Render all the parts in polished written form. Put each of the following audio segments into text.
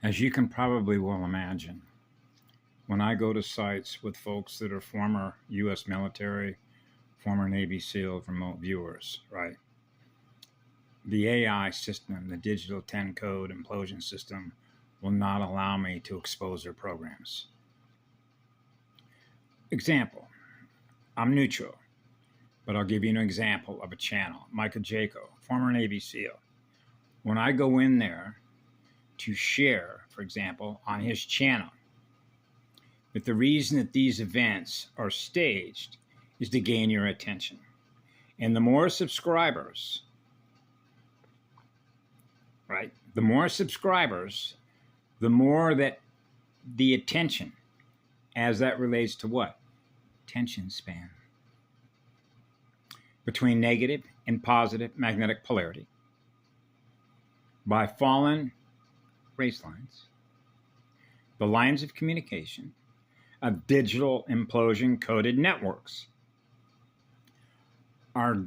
As you can probably well imagine, when I go to sites with folks that are former U.S. military, former Navy SEAL, remote viewers, right? The AI system, the digital 10 code implosion system, will not allow me to expose their programs. Example, I'm neutral, but I'll give you an example of a channel. Michael Jaco, former Navy SEAL. When I go in there to share, for example, on his channel, that the reason that these events are staged is to gain your attention. And the more subscribers, right? The more subscribers, the more that the attention, as that relates to what? Attention span. Between negative and positive magnetic polarity by fallen race lines, the lines of communication of digital implosion coded networks are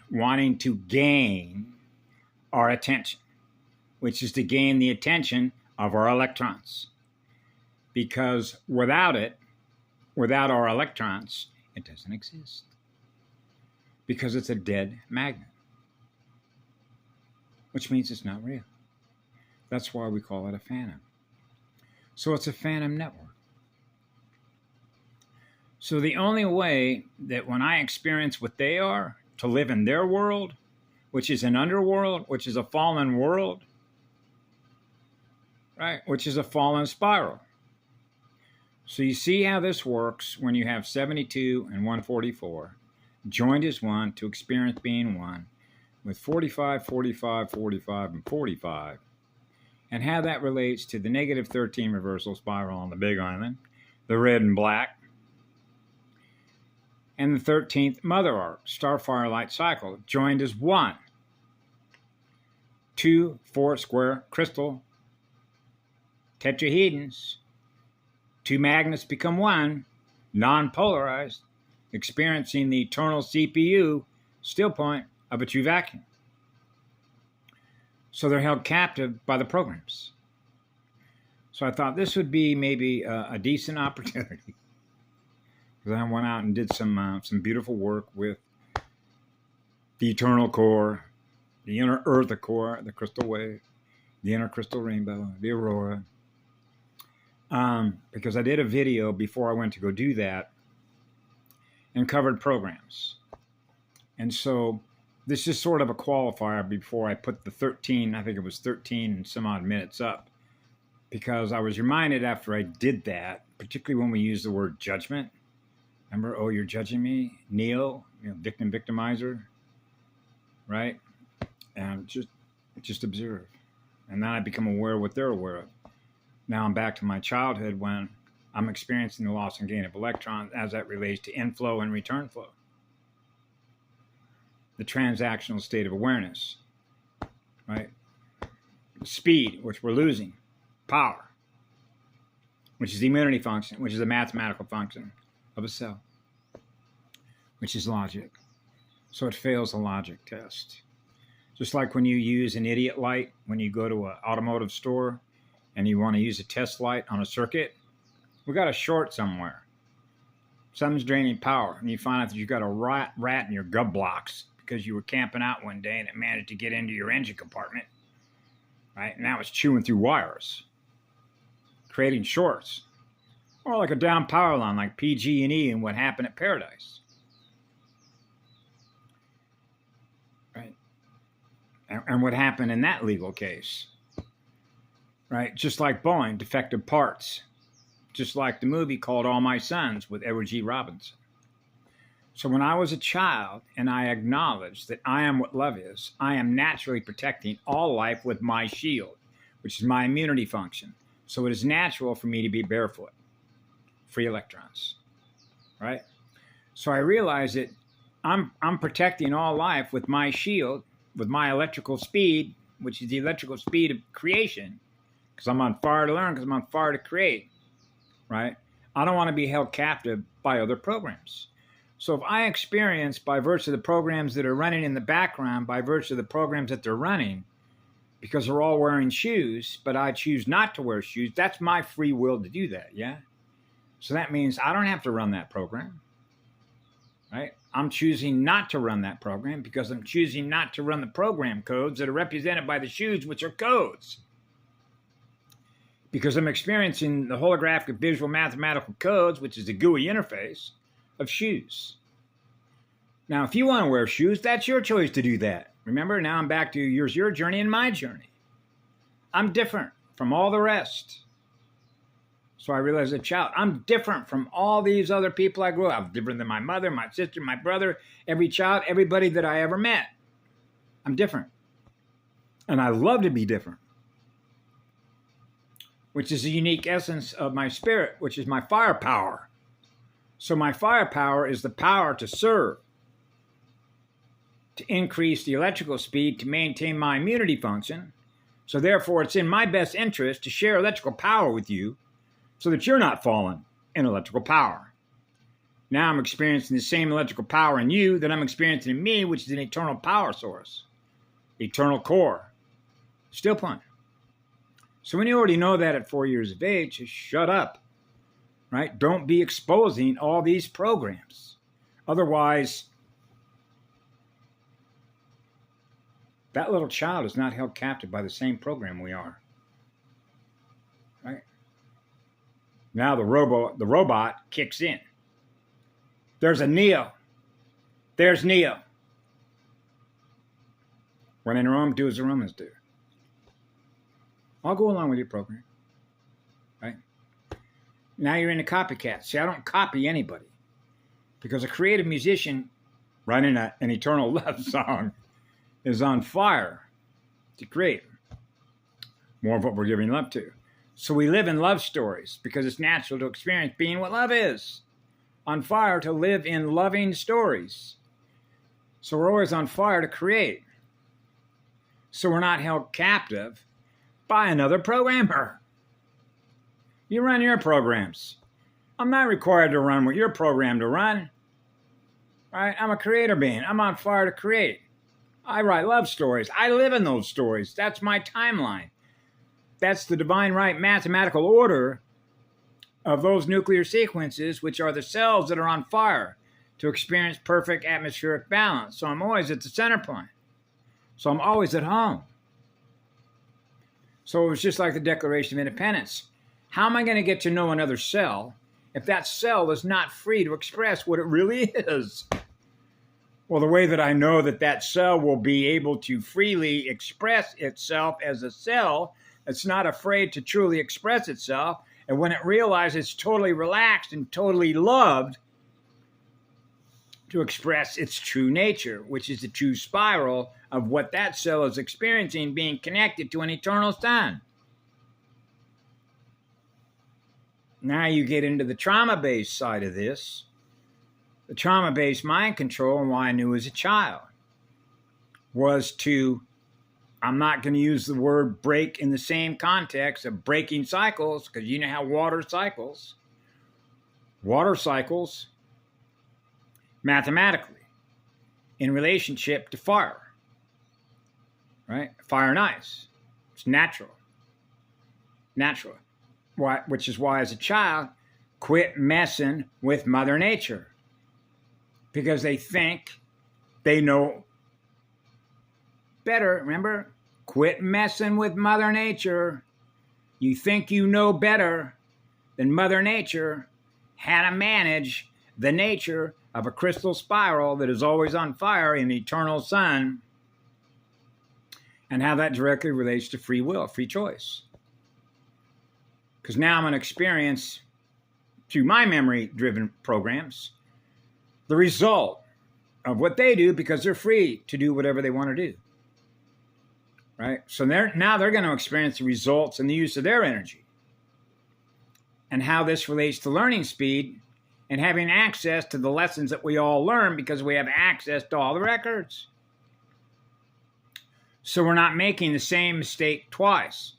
wanting to gain our attention, which is to gain the attention of our electrons. Because without our electrons, it doesn't exist. Because it's a dead magnet, which means it's not real. That's why we call it a phantom. So it's a phantom network. So the only way that when I experience what they are, to live in their world, which is an underworld, which is a fallen world, right? Which is a fallen spiral. So you see how this works when you have 72 and 144 joined as one to experience being one with 45, 45, 45, and 45, and how that relates to the negative 13 reversal spiral on the Big Island, the red and black, and the 13th mother arc, starfire light cycle, joined as one. 2 4-square crystal tetrahedrons. 2 magnets become one, non-polarized, experiencing the eternal CPU still point of a true vacuum. So they're held captive by the programs. So I thought this would be maybe a decent opportunity, because I went out and did some beautiful work with the eternal core, the inner earth core, the crystal wave, the inner crystal rainbow, the aurora. Because I did a video before I went to go do that and covered programs. And so this is sort of a qualifier before I put the 13, I think it was 13 and some odd minutes up, because I was reminded after I did that, particularly when we use the word judgment. Remember, oh, you're judging me? Neo, victim, victimizer, right? And just observe. And then I become aware of what they're aware of. Now I'm back to my childhood when I'm experiencing the loss and gain of electrons as that relates to inflow and return flow. The transactional state of awareness, right? Speed, which we're losing. Power, which is the immunity function, which is a mathematical function of a cell, which is logic. So it fails the logic test. Just like when you use an idiot light, when you go to an automotive store and you want to use a test light on a circuit, we got a short somewhere. Something's draining power, and you find out that you've got a rat in your gut blocks because you were camping out one day and it managed to get into your engine compartment, right? And now it's chewing through wires, creating shorts. Or like a down power line like PG&E and what happened at Paradise. Right? And what happened in that legal case. Right? Just like Boeing, defective parts. Just like the movie called All My Sons with Edward G. Robinson. So when I was a child and I acknowledged that I am what love is, I am naturally protecting all life with my shield, which is my immunity function. So it is natural for me to be barefoot. Free electrons, right? So I realized that I'm protecting all life with my shield, with my electrical speed, which is the electrical speed of creation, because I'm on fire to learn, because I'm on fire to create, right? I don't want to be held captive by other programs. So if I experience, by virtue of the programs that are running in the background, by virtue of the programs that they're running, because they're all wearing shoes, but I choose not to wear shoes. That's my free will to do that, yeah? So that means I don't have to run that program, right? I'm choosing not to run that program because I'm choosing not to run the program codes that are represented by the shoes, which are codes. Because I'm experiencing the holographic visual mathematical codes, which is the GUI interface of shoes. Now, if you want to wear shoes, that's your choice to do that. Remember, now I'm back to yours, your journey and my journey. I'm different from all the rest. So I realized as a child, I'm different from all these other people I grew up. I'm different than my mother, my sister, my brother, every child, everybody that I ever met. I'm different. And I love to be different, which is the unique essence of my spirit, which is my firepower. So my firepower is the power to serve, to increase the electrical speed, to maintain my immunity function. So therefore, it's in my best interest to share electrical power with you so that you're not falling in electrical power. Now I'm experiencing the same electrical power in you that I'm experiencing in me, which is an eternal power source, eternal core, still point. So when you already know that at 4 years of age, just shut up, right? Don't be exposing all these programs. Otherwise, that little child is not held captive by the same program we are, right? Now the robot kicks in. There's a Neo. There's Neo. When in Rome, do as the Romans do. I'll go along with your program, right? Now you're in a copycat. See, I don't copy anybody because a creative musician writing an eternal love song is on fire to create more of what we're giving love to. So we live in love stories because it's natural to experience being what love is. On fire to live in loving stories. So we're always on fire to create. So we're not held captive by another programmer. You run your programs. I'm not required to run what you're programmed to run. Right? I'm a creator being. I'm on fire to create. I write love stories. I live in those stories. That's my timeline. That's the divine right mathematical order of those nuclear sequences, which are the cells that are on fire to experience perfect atmospheric balance. So I'm always at the center point. So I'm always at home. So it was just like the Declaration of Independence. How am I going to get to know another cell if that cell is not free to express what it really is? Well, the way that I know that that cell will be able to freely express itself as a cell that's not afraid to truly express itself, and when it realizes it's totally relaxed and totally loved to express its true nature, which is the true spiral of what that cell is experiencing, being connected to an eternal sun. Now you get into the trauma-based side of this. The trauma-based mind control, and why I knew as a child, was to, I'm not going to use the word break in the same context of breaking cycles, because you know how water cycles. Water cycles mathematically in relationship to fire, right? Fire and ice. It's natural. Natural. Why, which is why as a child, quit messing with Mother Nature. Because they think they know better. Remember? Quit messing with Mother Nature. You think you know better than Mother Nature how to manage the nature of a crystal spiral that is always on fire in the eternal sun, and how that directly relates to free will, free choice. Because now I'm going to experience, through my memory-driven programs, the result of what they do, because they're free to do whatever they want to do. Right? So now they're going to experience the results and the use of their energy. And how this relates to learning speed and having access to the lessons that we all learn because we have access to all the records. So we're not making the same mistake twice.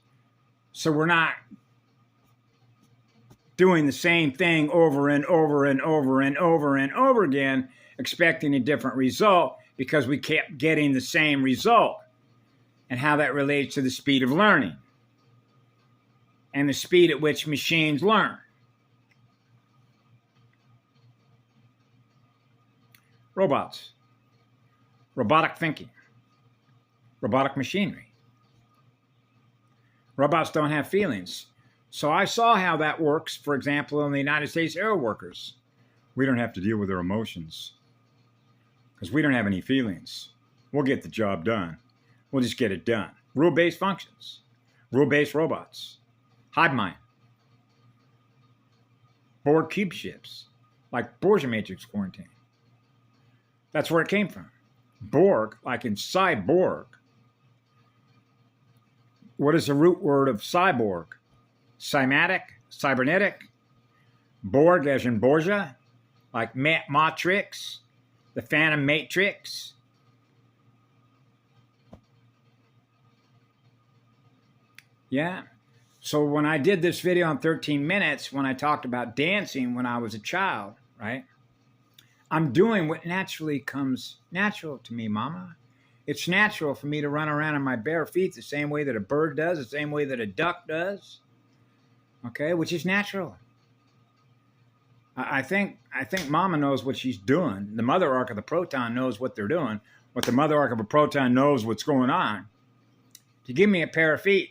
So we're not doing the same thing over and over and over and over and over again, expecting a different result because we kept getting the same result. and how that relates to the speed of learning and the speed at which machines learn. Robots, robotic thinking, robotic machinery. Robots don't have feelings. So I saw how that works, for example, in the United States Air Workers. We don't have to deal with their emotions because we don't have any feelings. We'll get the job done. We'll just get it done. Rule-based functions, rule-based robots, hive mind, Borg cube ships, like Borgia matrix quarantine. That's where it came from. Borg, like in cyborg. What is the root word of cyborg? Cymatic, cybernetic. Borg, as in Borgia, like Matrix, the Phantom Matrix. Yeah. So when I did this video on 13 minutes, when I talked about dancing when I was a child, right? I'm doing what naturally comes natural to me, Mama. It's natural for me to run around on my bare feet the same way that a bird does, the same way that a duck does. Okay, which is natural. I think Mama knows what she's doing. The mother arc of the proton knows what they're doing. What the mother arc of a proton knows what's going on. To give me a pair of feet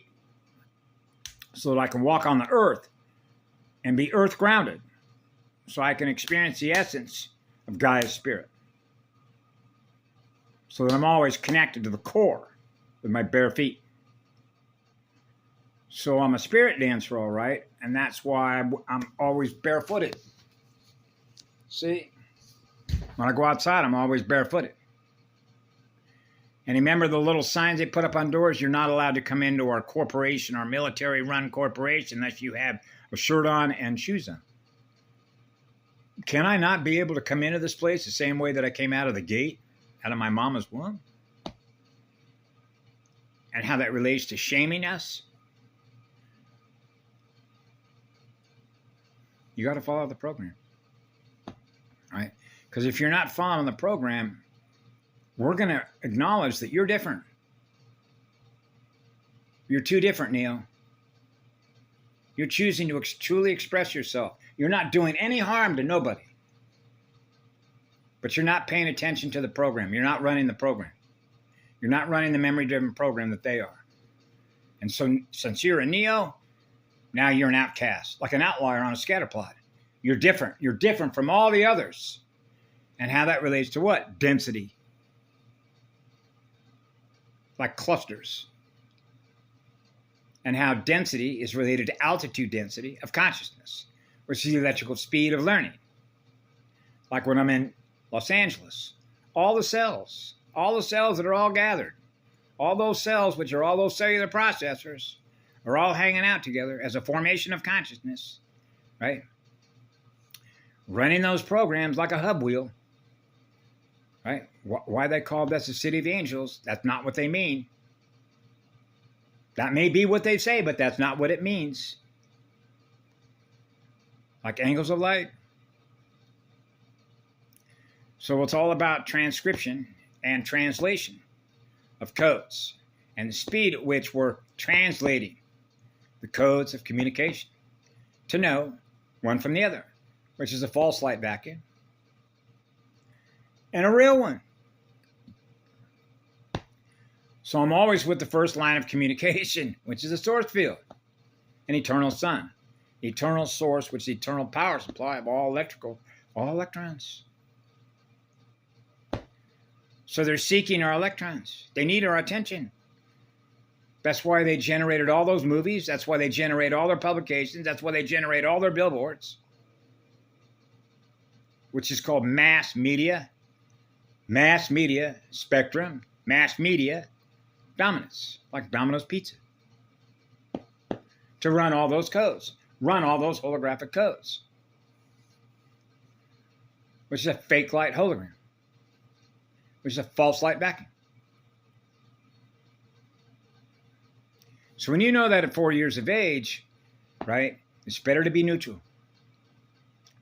so that I can walk on the earth and be earth grounded, so I can experience the essence of Gaia's spirit, so that I'm always connected to the core with my bare feet. So I'm a spirit dancer, all right, and that's why I'm always barefooted. See, when I go outside, I'm always barefooted. And remember the little signs they put up on doors? You're not allowed to come into our corporation, our military-run corporation, unless you have a shirt on and shoes on. Can I not be able to come into this place the same way that I came out of the gate, out of my mama's womb? And how that relates to shaming us? You got to follow the program, right? Because if you're not following the program, we're going to acknowledge that you're different. You're too different, Neil. You're choosing to truly express yourself. You're not doing any harm to nobody. But you're not paying attention to the program. You're not running the program. You're not running the memory-driven program that they are. And so since you're a Neo, now you're an outcast, like an outlier on a scatter plot. You're different. You're different from all the others. And how that relates to what? Density. Like clusters. And how density is related to altitude density of consciousness, which is the electrical speed of learning. Like when I'm in Los Angeles, all the cells that are all gathered, all those cells, which are all those cellular processors, are all hanging out together as a formation of consciousness, right? Running those programs like a hub wheel, right? Why they call this the city of the angels, that's not what they mean. That may be what they say, but that's not what it means. Like angles of light. So it's all about transcription and translation of codes and the speed at which we're translating the codes of communication to know one from the other, which is a false light vacuum and a real one. So I'm always with the first line of communication, which is a source field, an eternal sun, eternal source, which is the eternal power supply of all electrons. So they're seeking our electrons. They need our attention. That's why they generated all those movies. That's why they generate all their publications. That's why they generate all their billboards, which is called mass media spectrum, mass media dominance, like Domino's Pizza, to run all those codes, run all those holographic codes, which is a fake light hologram, which is a false light vacuum. So when you know that at 4 years of age, right, it's better to be neutral.